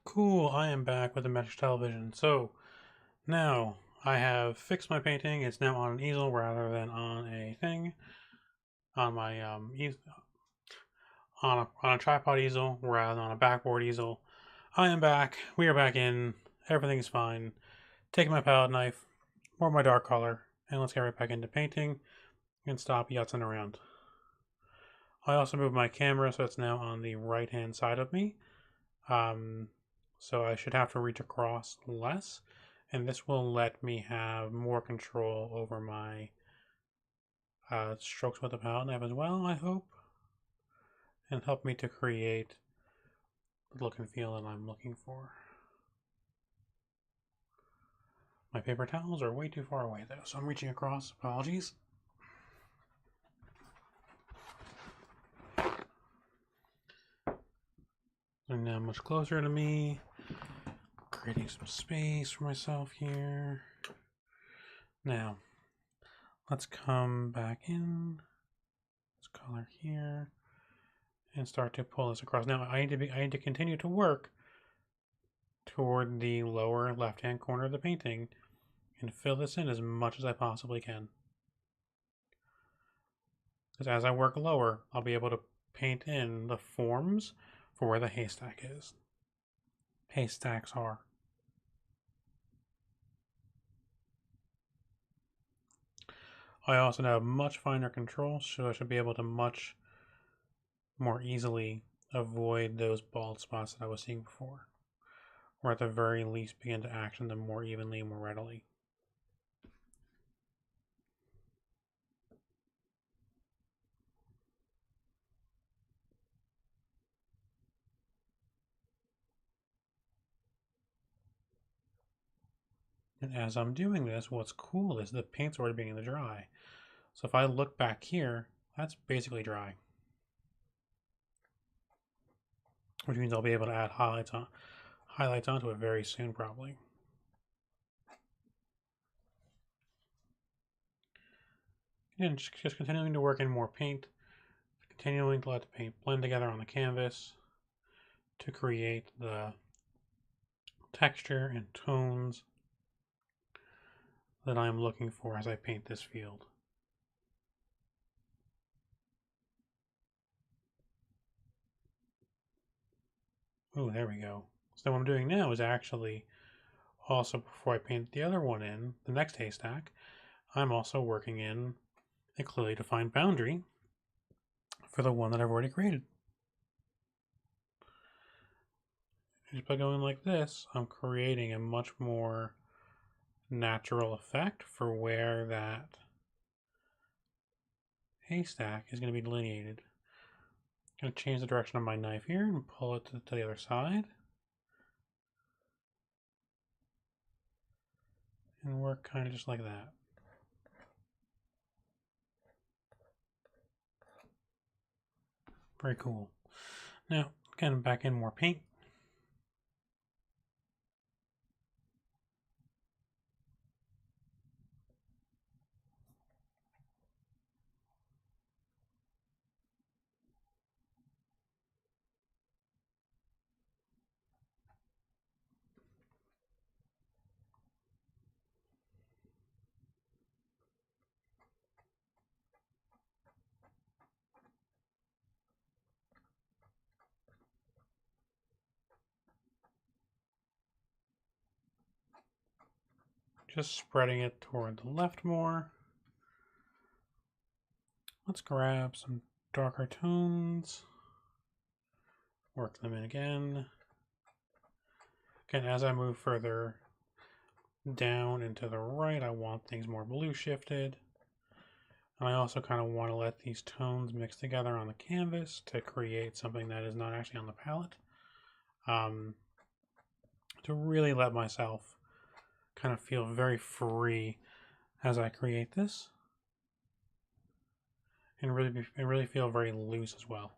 Cool, I am back with the mesh television. So now I have fixed my painting. It's now on an easel rather than on a thing. On my on a tripod easel rather than on a backboard easel. I am back. We are back in. Everything's fine. Taking my palette knife, more of my dark color, and let's get right back into painting and stop yutzing around. I also moved my camera so it's now on the right hand side of me. So I should have to reach across less, and this will let me have more control over my strokes with the palette knife as well, I hope, and help me to create the look and feel that I'm looking for. My paper towels are way too far away though, so I'm reaching across. Apologies. They're now much closer to me. Creating some space for myself here. Now, let's come back in. Let's color here and start to pull this across. Now, I need to continue to work toward the lower left-hand corner of the painting and fill this in as much as I possibly can. Because as I work lower, I'll be able to paint in the forms for where the haystack is. Haystacks are. I also have much finer control, so I should be able to much more easily avoid those bald spots that I was seeing before, or at the very least begin to action them more evenly and more readily. And as I'm doing this, what's cool is the paint's already beginning to dry. So if I look back here, that's basically dry. Which means I'll be able to add highlights onto it very soon, probably. And just continuing to work in more paint, continuing to let the paint blend together on the canvas to create the texture and tones that I'm looking for as I paint this field. Oh, there we go. So what I'm doing now is actually also, before I paint the other one in, the next haystack, I'm also working in a clearly defined boundary for the one that I've already created. Just by going like this, I'm creating a much more natural effect for where that haystack is going to be delineated. I'm going to change the direction of my knife here and pull it to the other side. And work kind of just like that. Very cool. Now, getting back in more paint. Just spreading it toward the left more. Let's grab some darker tones. Work them in again. Again, as I move further down and to the right, I want things more blue shifted. And I also kind of want to let these tones mix together on the canvas to create something that is not actually on the palette. To really let myself kind of feel very free as I create this. And really feel very loose as well.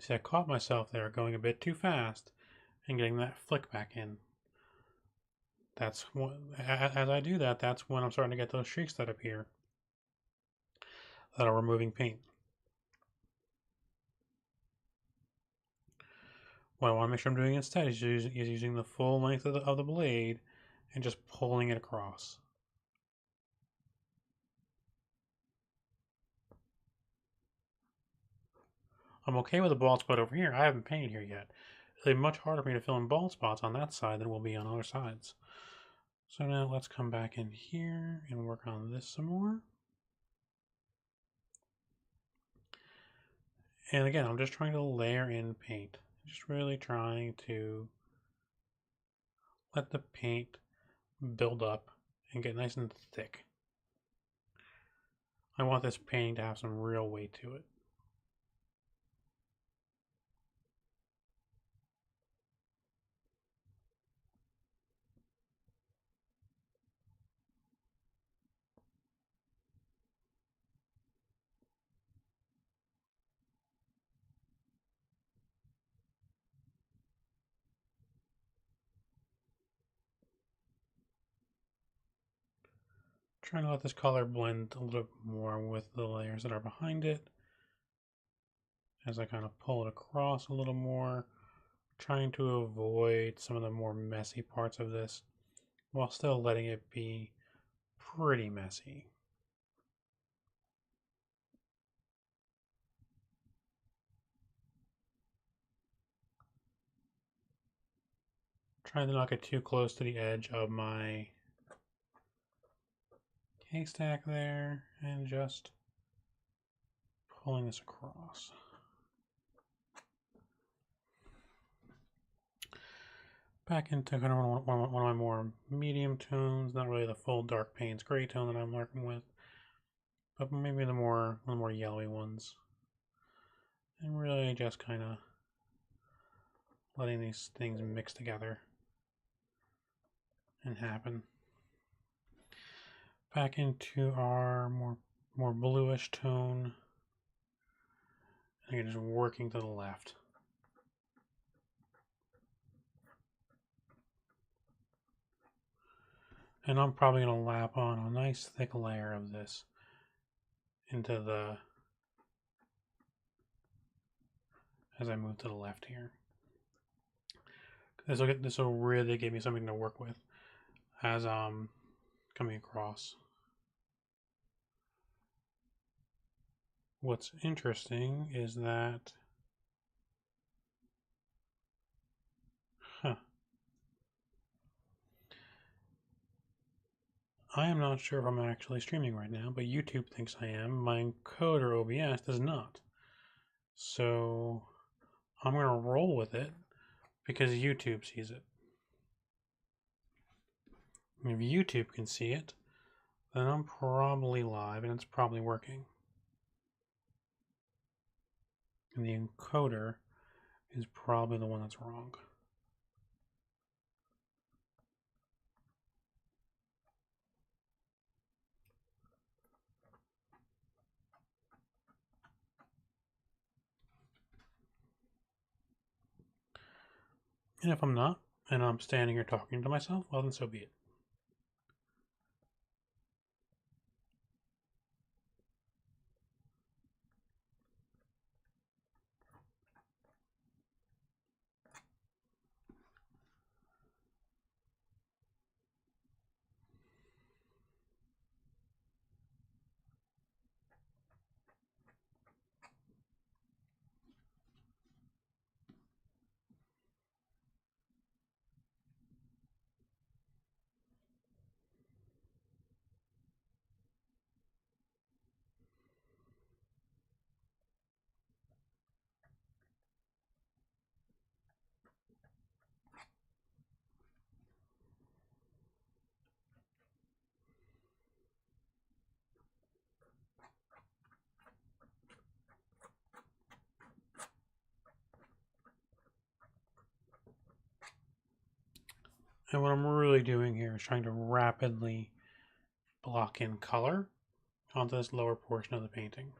See, I caught myself there going a bit too fast and getting that flick back in. That's when, as I do that, that's when I'm starting to get those streaks that appear that are removing paint. What I want to make sure I'm doing instead is using the full length of the blade and just pulling it across. I'm okay with a bald spot over here. I haven't painted here yet. It'll be much harder for me to fill in bald spots on that side than it will be on other sides. So now let's come back in here and work on this some more. And again, I'm just trying to layer in paint. Just really trying to let the paint build up and get nice and thick. I want this painting to have some real weight to it. Trying to let this color blend a little bit more with the layers that are behind it. As I kind of pull it across a little more, trying to avoid some of the more messy parts of this while still letting it be pretty messy. Trying to not get too close to the edge of my haystack there and just pulling this across. Back into kind of one of my more medium tones, not really the full dark Payne's gray tone that I'm working with, but maybe the more yellowy ones. And really just kind of letting these things mix together and happen. Back into our more bluish tone. And you're just working to the left. And I'm probably going to lap on a nice thick layer of this into the, as I move to the left here. This will really give me something to work with as coming across. What's interesting is that, I am not sure if I'm actually streaming right now, but YouTube thinks I am. My encoder OBS does not. So I'm going to roll with it because YouTube sees it. If YouTube can see it, then I'm probably live and it's probably working. And the encoder is probably the one that's wrong. And if I'm not, and I'm standing here talking to myself, well then so be it. And what I'm really doing here is trying to rapidly block in color onto this lower portion of the painting.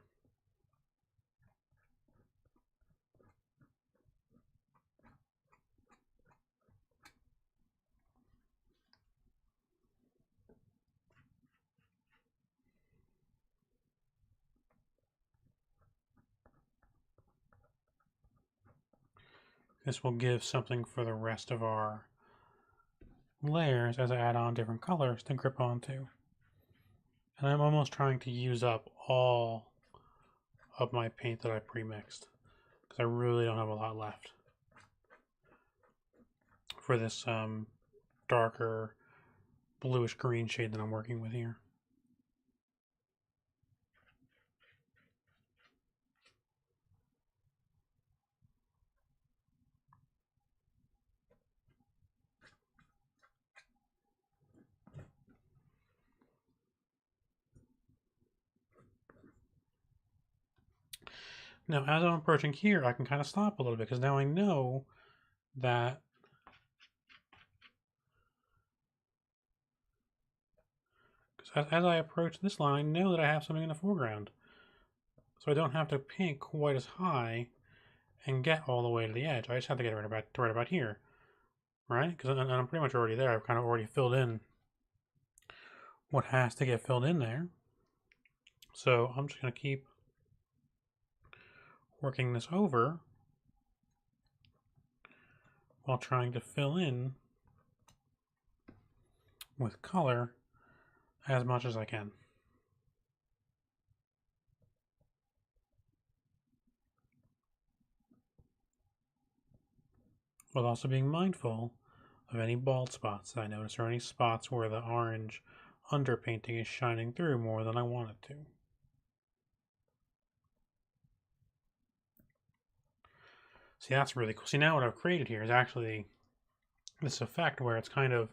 This will give something for the rest of our layers as I add on different colors to grip onto. And I'm almost trying to use up all of my paint that I pre-mixed because I really don't have a lot left for this darker bluish green shade that I'm working with here. Now, as I'm approaching here, I can kind of stop a little bit because now I know that as I approach this line, I know that I have something in the foreground. So I don't have to paint quite as high and get all the way to the edge. I just have to get right about here, right? Because I'm pretty much already there. I've kind of already filled in what has to get filled in there. So I'm just going to keep working this over while trying to fill in with color as much as I can. While also being mindful of any bald spots that I notice or any spots where the orange underpainting is shining through more than I want it to. See, that's really cool. See, now what I've created here is actually this effect where it's kind of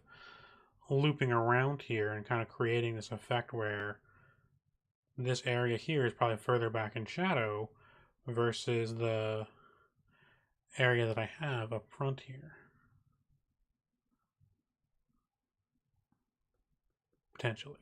looping around here and kind of creating this effect where this area here is probably further back in shadow versus the area that I have up front here. Potentially.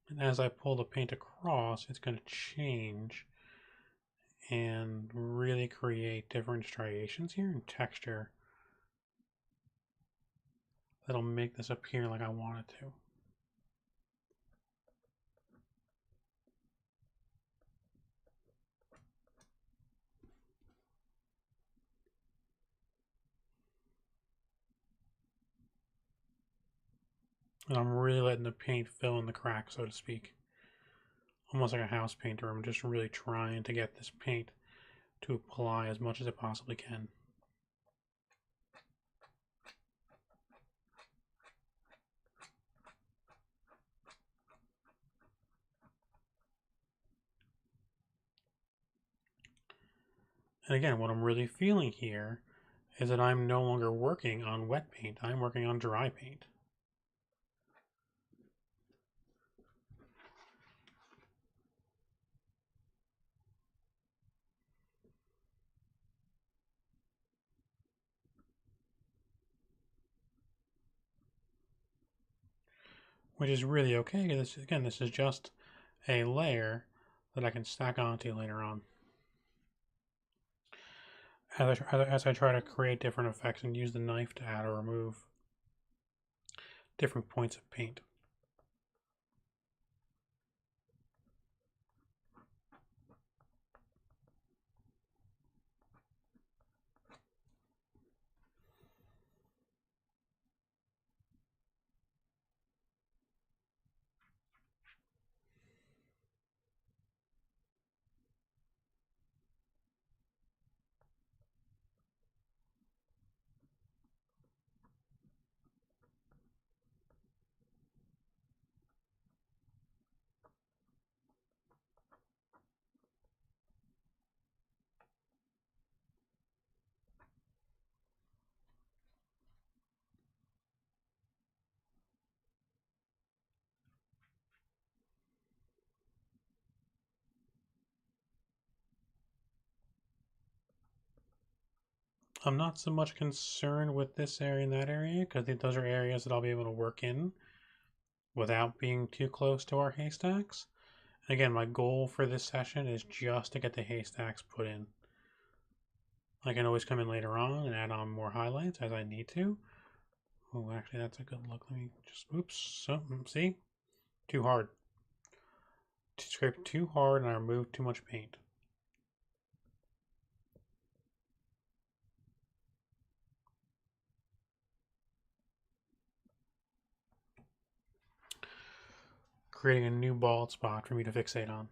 And as I pull the paint across, it's going to change and really create different striations here and texture that'll make this appear like I want it to. And I'm really letting the paint fill in the cracks, so to speak. Almost like a house painter. I'm just really trying to get this paint to apply as much as it possibly can. And again, what I'm really feeling here is that I'm no longer working on wet paint. I'm working on dry paint. Which is really okay. Again, this is just a layer that I can stack onto later on. As I try to create different effects and use the knife to add or remove different points of paint. I'm not so much concerned with this area and that area because those are areas that I'll be able to work in without being too close to our haystacks. And again, my goal for this session is just to get the haystacks put in. I can always come in later on and add on more highlights as I need to. Oh, actually, that's a good look. Let me just, oops, see? Too hard. Scraped too hard and I removed too much paint. Creating a new bald spot for me to fixate on.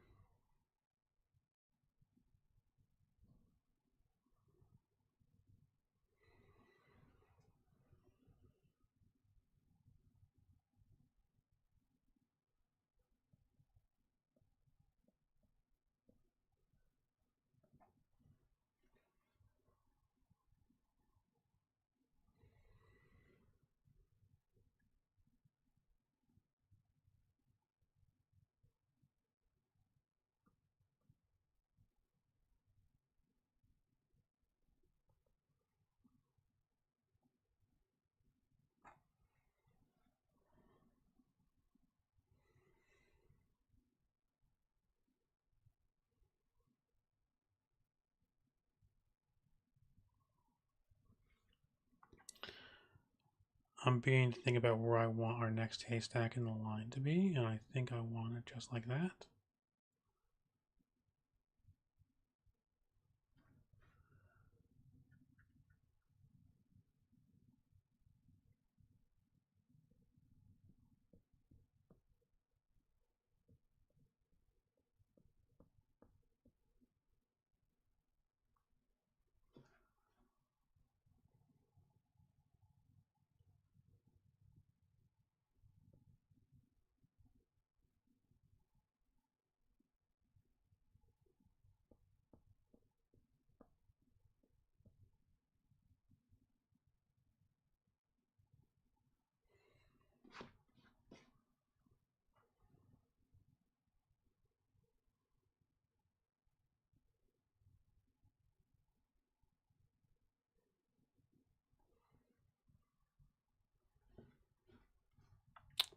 I'm beginning to think about where I want our next haystack in the line to be, and I think I want it just like that.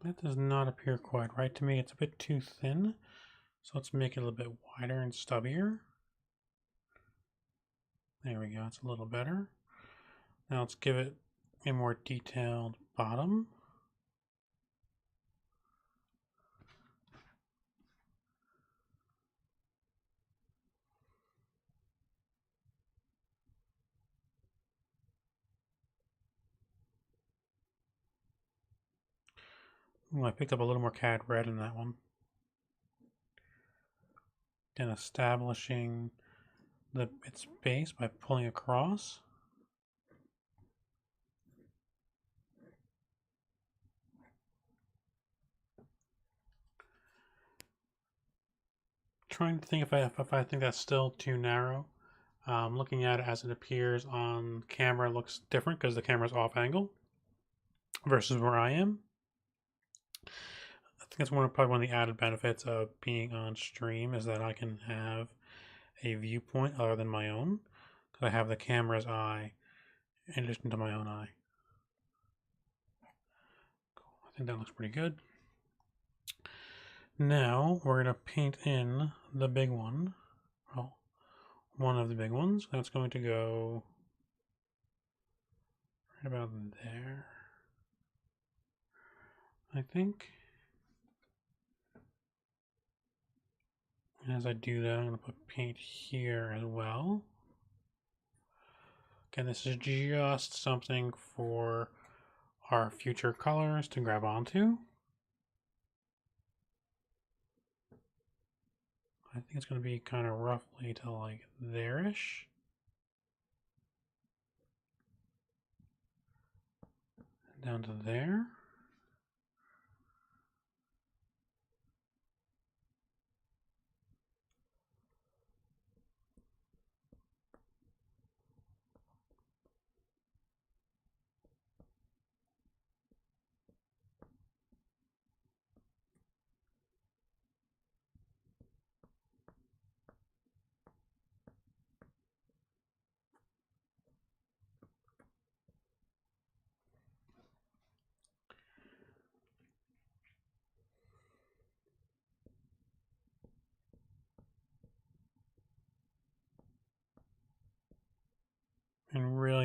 That does not appear quite right to me. It's a bit too thin. So let's make it a little bit wider and stubbier. There we go, it's a little better. Now let's give it a more detailed bottom. Ooh, I picked up a little more cad red in that one. Then establishing its base by pulling across. Trying to think if I think that's still too narrow. Looking at it as it appears on camera looks different because the camera's off angle versus where I am. I think that's probably one of the added benefits of being on stream is that I can have a viewpoint other than my own because I have the camera's eye in addition to my own eye. Cool. I think that looks pretty good. Now we're going to paint in the big one. Well, one of the big ones. That's going to go right about there, I think. And as I do that, I'm going to put paint here as well. Again, this is just something for our future colors to grab onto. I think it's going to be kind of roughly to like there-ish. Down to there.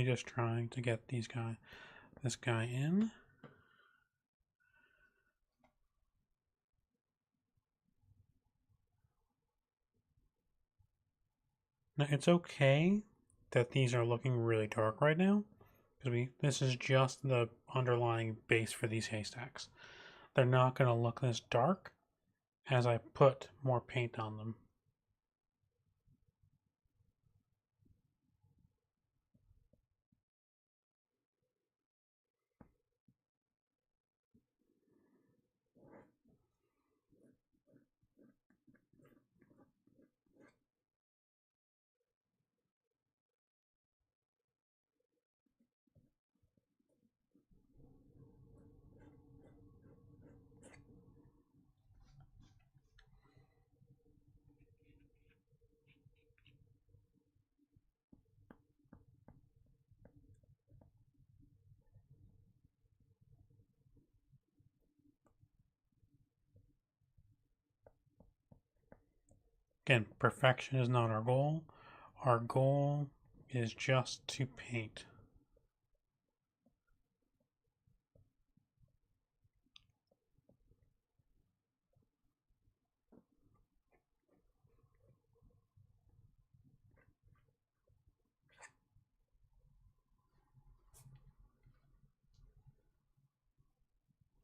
really just trying to get this guy in. Now it's okay that these are looking really dark right now, because this is just the underlying base for these haystacks. They're not going to look this dark as I put more paint on them. Again, perfection is not our goal. Our goal is just to paint.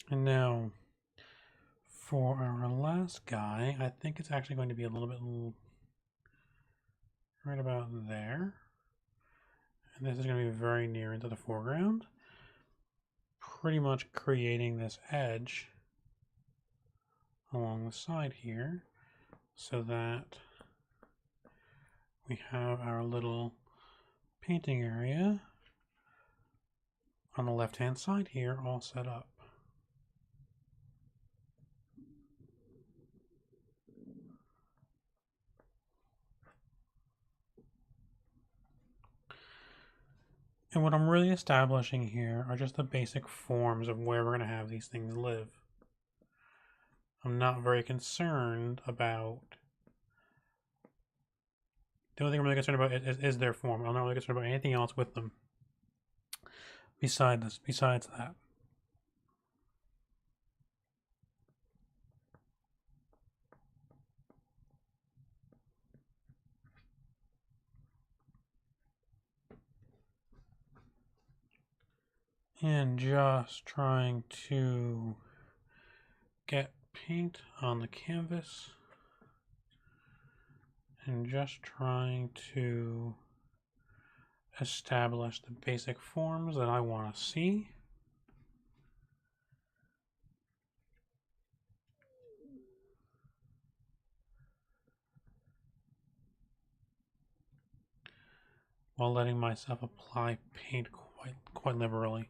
And now, for our last guy, I think it's actually going to be a little bit right about there. And this is going to be very near into the foreground. Pretty much creating this edge along the side here so that we have our little painting area on the left hand side here all set up. And what I'm really establishing here are just the basic forms of where we're going to have these things live. I'm not very concerned about... The only thing I'm really concerned about is their form. I'm not really concerned about anything else with them besides that. And just trying to get paint on the canvas and just trying to establish the basic forms that I want to see. While letting myself apply paint quite liberally.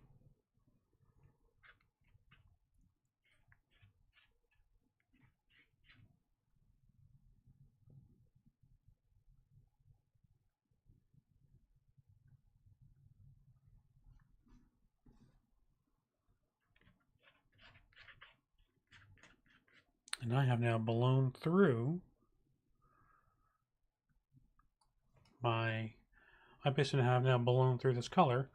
And I have now ballooned through I basically have now ballooned through this color.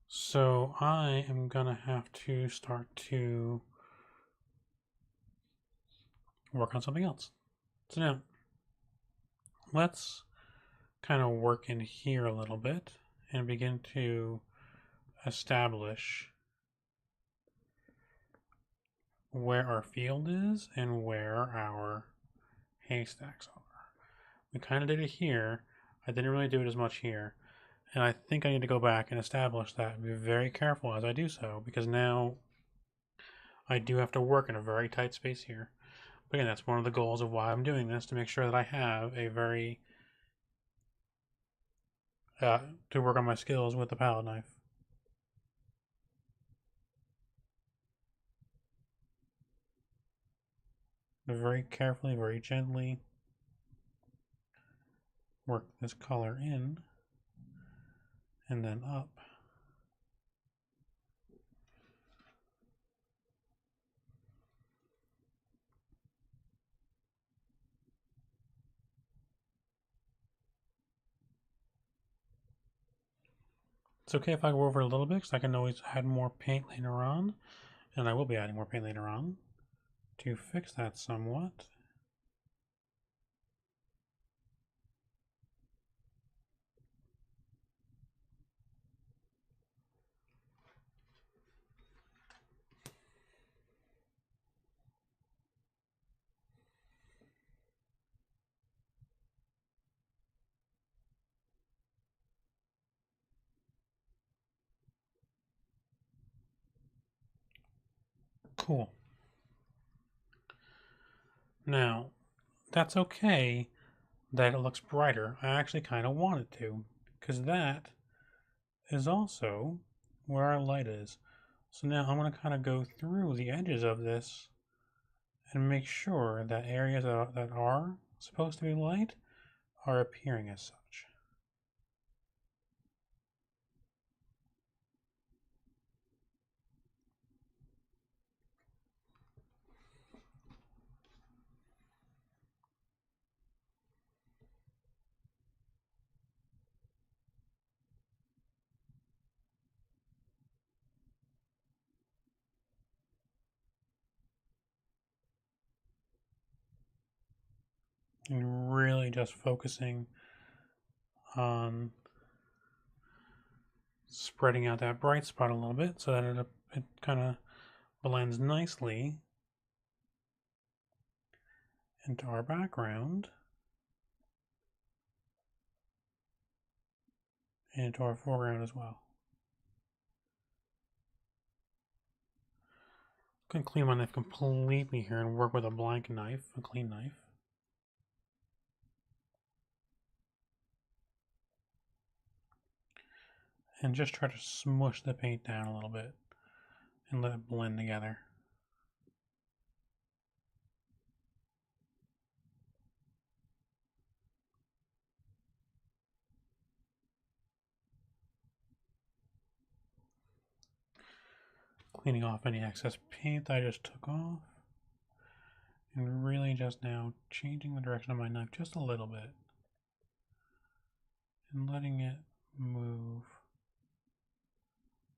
So I am gonna have to start to work on something else. So now let's kind of work in here a little bit and begin to establish where our field is and where our haystacks are. We kind of did it here. I didn't really do it as much here. And I think I need to go back and establish that and be very careful as I do so, because now I do have to work in a very tight space here. But again, that's one of the goals of why I'm doing this, to make sure that I have a very to work on my skills with the palette knife. Very carefully, very gently work this color in and then up. It's okay if I go over it a little bit because I can always add more paint later on, and I will be adding more paint later on to fix that somewhat. Cool. Now, that's okay that it looks brighter. I actually kind of want it to, because that is also where our light is. So now I'm going to kind of go through the edges of this and make sure that areas that are supposed to be light are appearing as such. And really just focusing on spreading out that bright spot a little bit so that it kind of blends nicely into our background and into our foreground as well. I'm going to clean my knife completely here and work with a blank knife, a clean knife. And just try to smush the paint down a little bit and let it blend together. Cleaning off any excess paint I just took off. And really just now changing the direction of my knife just a little bit. And letting it move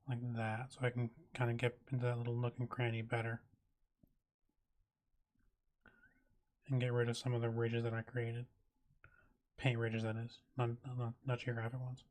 like that so I can kind of get into that little nook and cranny better. And get rid of some of the ridges that I created. Paint ridges, that is, not geographic ones.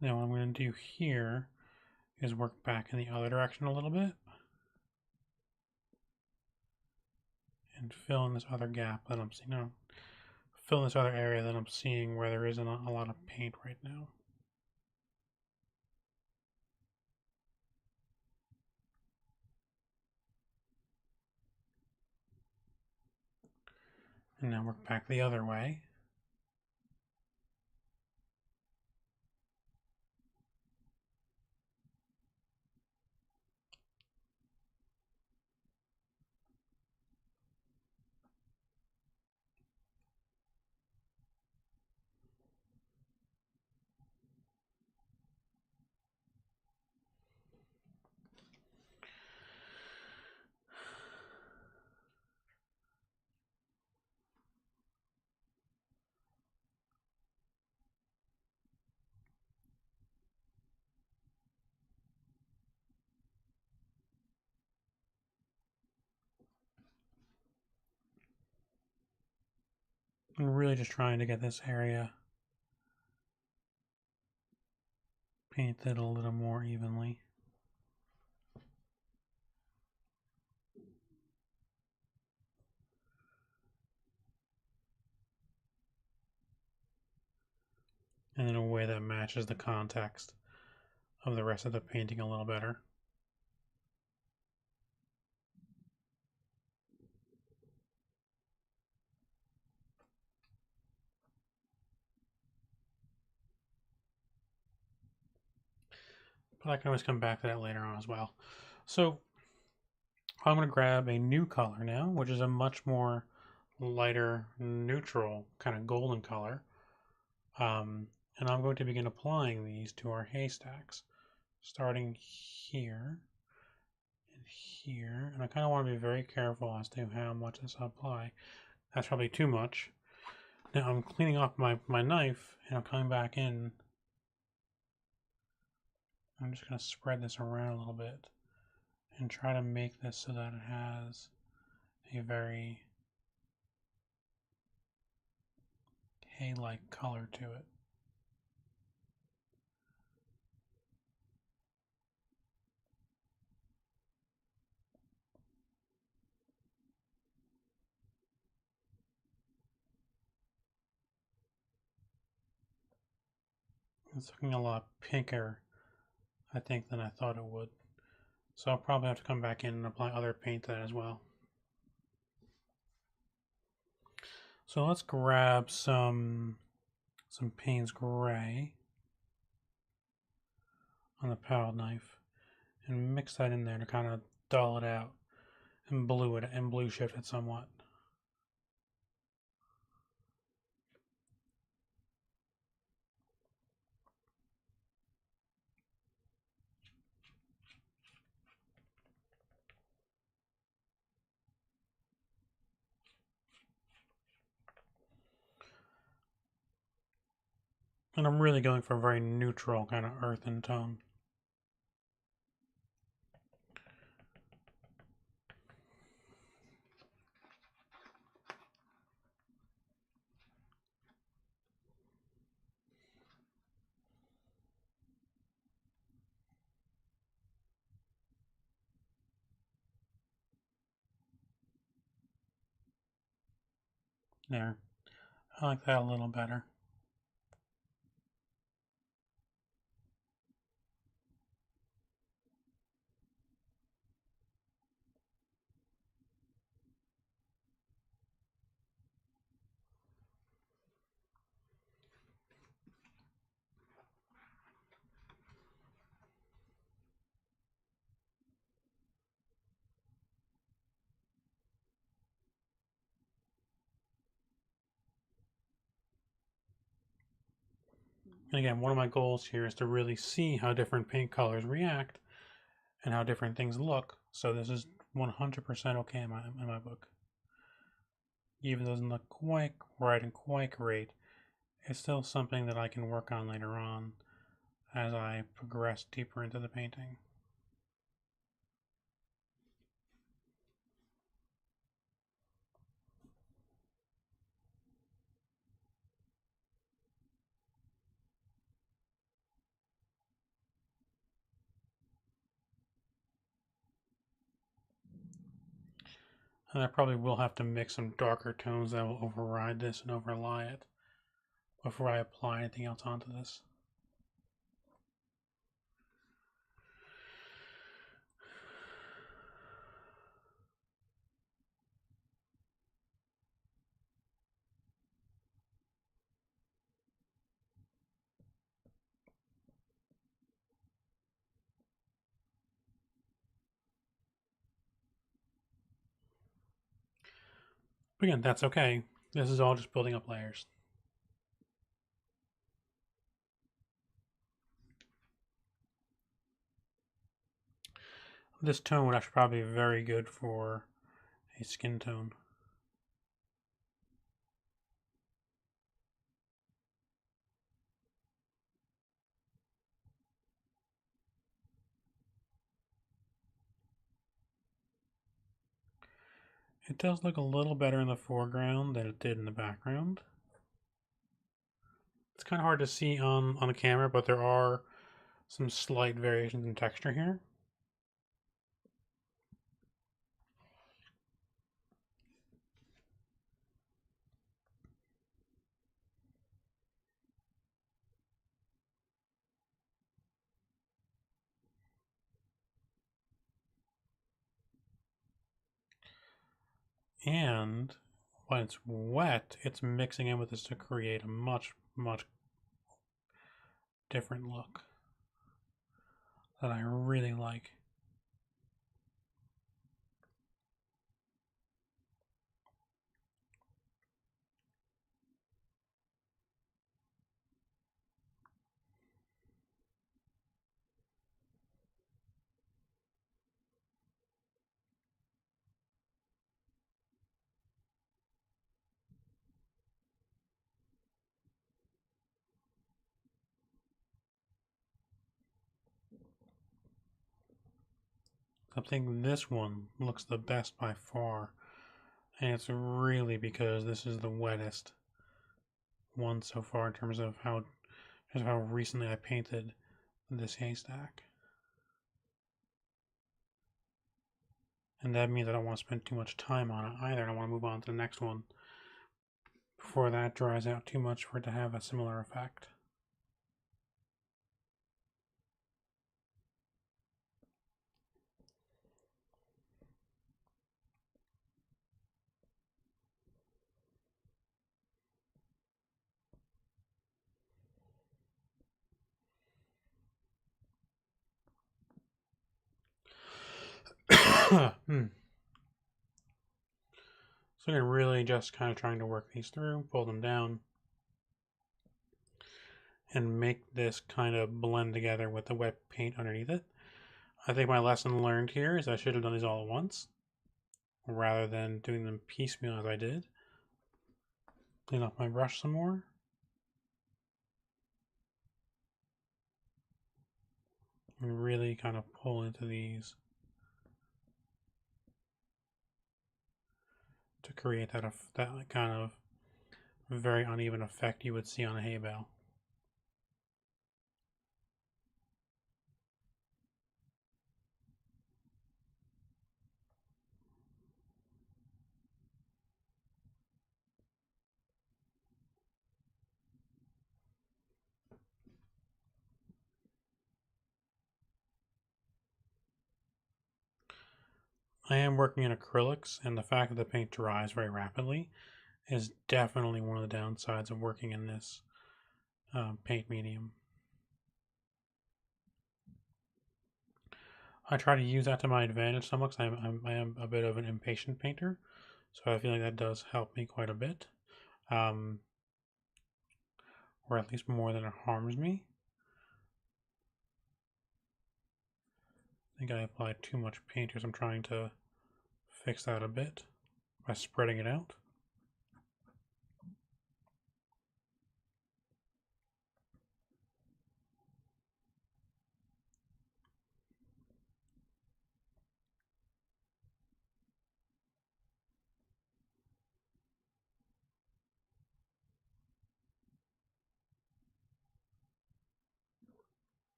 Now what I'm going to do here is work back in the other direction a little bit. And fill in this other gap that I'm seeing. No, fill in this other area that I'm seeing where there isn't a lot of paint right now. And now work back the other way. I'm really just trying to get this area painted a little more evenly. And in a way that matches the context of the rest of the painting a little better. But I can always come back to that later on as well. So I'm going to grab a new color now, which is a much more lighter, neutral, kind of golden color. And I'm going to begin applying these to our haystacks, starting here and here. And I kind of want to be very careful as to how much this I apply. That's probably too much. Now I'm cleaning off my knife, and I'm coming back in. I'm just going to spread this around a little bit and try to make this so that it has a very hay-like color to it. It's looking a lot pinker, I think, than I thought it would. So I'll probably have to come back in and apply other paint to that as well. So let's grab some Payne's Gray on the palette knife and mix that in there to kind of dull it out and blue shift it somewhat. And I'm really going for a very neutral kind of earthen tone. There. I like that a little better. And again, one of my goals here is to really see how different paint colors react and how different things look. So this is 100% okay in my book. Even though it doesn't look quite right and quite great, it's still something that I can work on later on as I progress deeper into the painting. And I probably will have to mix some darker tones that will override this and overlay it before I apply anything else onto this. But again, that's okay. This is all just building up layers. This tone would actually probably be very good for a skin tone. It does look a little better in the foreground than it did in the background. It's kind of hard to see on the camera, but there are some slight variations in texture here. And when it's wet, it's mixing in with this to create a much, much different look that I really like. I think this one looks the best by far, and it's really because this is the wettest one so far in terms of how recently I painted this haystack. And that means I don't want to spend too much time on it either. I don't want to move on to the next one before that dries out too much for it to have a similar effect. So I'm really just kind of trying to work these through, pull them down, and make this kind of blend together with the wet paint underneath it. I think my lesson learned here is I should have done these all at once rather than doing them piecemeal as I did. Clean off my brush some more. And really kind of pull into these to create that kind of very uneven effect you would see on a hay bale. I am working in acrylics, and the fact that the paint dries very rapidly is definitely one of the downsides of working in this paint medium. I try to use that to my advantage somewhat because I am a bit of an impatient painter, so I feel like that does help me quite a bit, or at least more than it harms me. I think I applied too much paint here, so I'm trying to fix that a bit by spreading it out.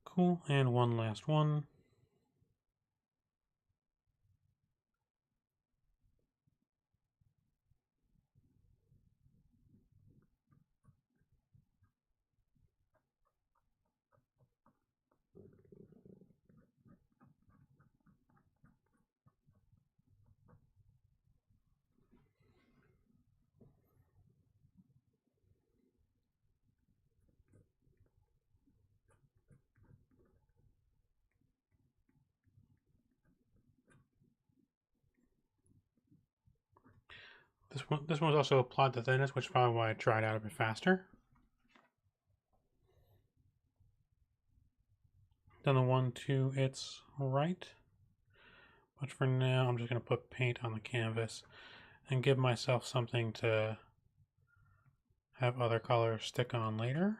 Cool, and one last one. This one's also applied the thinnest, which is probably why I tried out a bit faster. Done the 1-2, it's right. But for now, I'm just going to put paint on the canvas and give myself something to have other colors stick on later.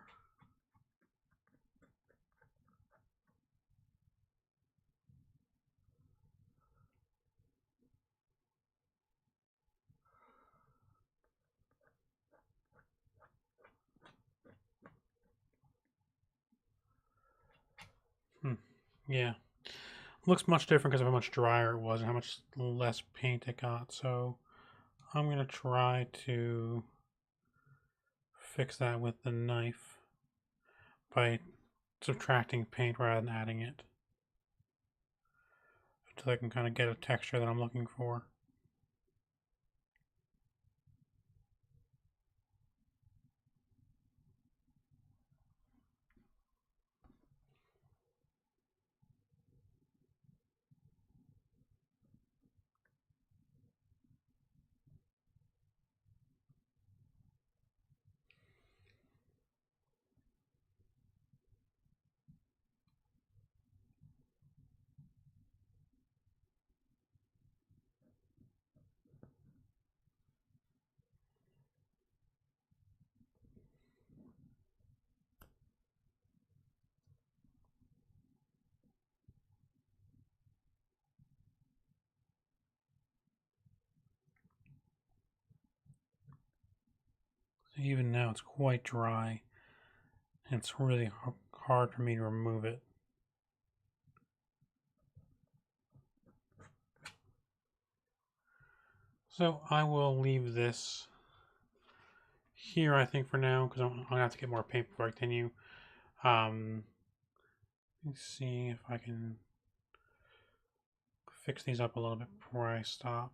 Yeah, looks much different because of how much drier it was and how much less paint it got. So I'm gonna try to fix that with the knife by subtracting paint rather than adding it, until I can kind of get a texture that I'm looking for. Even now it's quite dry, and it's really hard for me to remove it. So I will leave this here, I think, for now, because I'm gonna have to get more paint before I continue. Let's see if I can fix these up a little bit before I stop.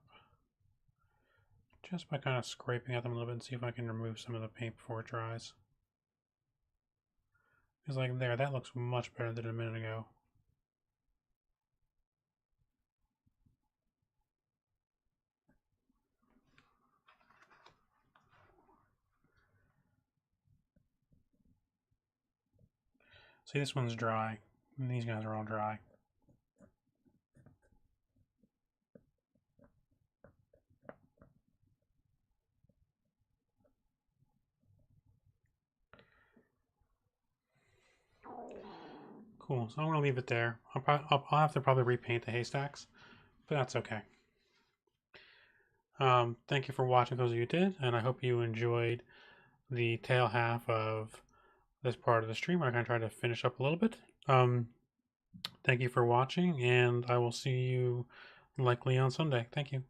Just by kind of scraping at them a little bit and see if I can remove some of the paint before it dries. Because like there, that looks much better than a minute ago. See, this one's dry, and these guys are all dry. Cool, so I'm going to leave it there. I'll have to probably repaint the haystacks, but that's okay. Thank you for watching, those of you who did, and I hope you enjoyed the tail half of this part of the stream. I'm going to try to finish up a little bit. Thank you for watching, and I will see you likely on Sunday. Thank you.